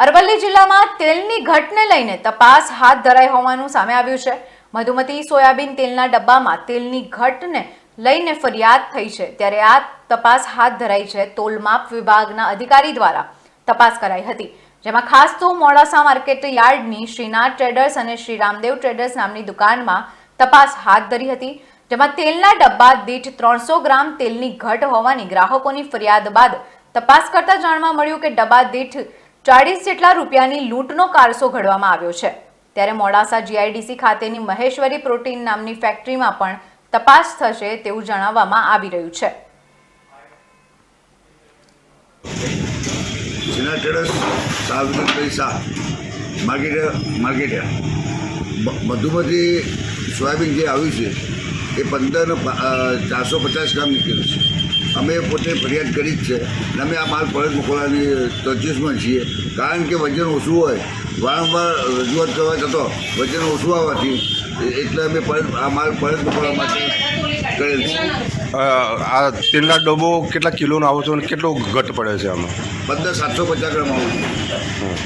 અરવલ્લી જિલ્લામાં તેલની ઘટને લઈને તપાસ હાથ ધરાઈ હોવાનું સામે આવ્યું છે। મધુમતી સોયાબીન તેલના ડબ્બામાં તેલની ઘટને લઈને ફરિયાદ થઈ છે, ત્યારે આ તપાસ હાથ ધરાઈ છે। તોલમાપ વિભાગના અધિકારી દ્વારા તપાસ કરાઈ હતી, જેમાં ખાસ તો મોડાસા માર્કેટ યાર્ડની શ્રીનાથ ટ્રેડર્સ અને શ્રી રામદેવ ટ્રેડર્સ નામની દુકાનમાં તપાસ હાથ ધરી હતી, જેમાં તેલના ડબ્બા દીઠ 300 ગ્રામ તેલની ઘટ હોવાની ગ્રાહકોની ફરિયાદ બાદ તપાસ કરતા જાણવા મળ્યું કે ડબ્બા દીઠ 40 જેટલા રૂપિયાની લૂંટનો કારસો ઘડવામાં આવ્યો છે। ત્યારે મોડાસા જીઆઈડીસી ખાતેની મહેશ્વરી પ્રોટીન નામની ફેક્ટરીમાં પણ તપાસ થશે તેવું જણાવવામાં આવી રહ્યું છે। શ્રીનાથ ટ્રેડર્સ સાર્વજનિક શાહ માર્કેટ મધુમતી સોયાબીન જે આવ્યું છે એ 450 ગ્રામ નીકળ્યું છે। અમે પોતે ફરિયાદ કરી જ છે અને અમે આ માલ પરત મોકલવાની તજવીજમાં છીએ, કારણ કે વજન ઓછું હોય, વારંવાર રજૂઆત કરવા છતાં વજન ઓછું આવવાથી એટલે અમે આ માલ પરત મોકલવા માટે કરેલ છે। આ તેલના ડબ્બો કેટલા કિલોનો આવો છો અને કેટલો ઘટ પડે છે આમાં? 750 ગ્રામ આવું છે।